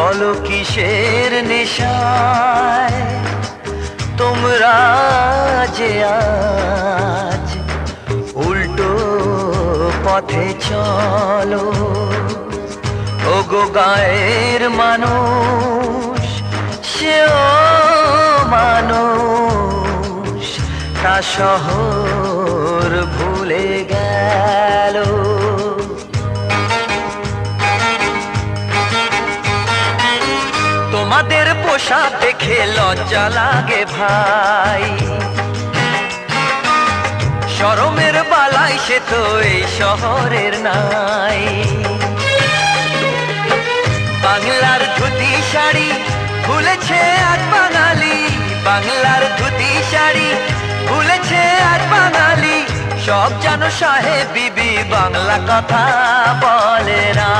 বলো কিসের নেশায় তোমরা যে আজ উল্টো পথে চলো। ওগো গায়ের মানুষ সেও মানুষ, তা শহর ভুলে গেল। তোমাদের পোশাক দেখে লজ্জা লাগে ভাই, শরমের বালাই সে তো এই শহরের নাই। বাংলার ধুতি শাড়ি ভুলেছে আজ বাঙালি, বাংলার ধুতি শাড়ি ভুলেছে আজ বাঙালি। সব জানো সাহেব বিবি বাংলা কথা বলে না।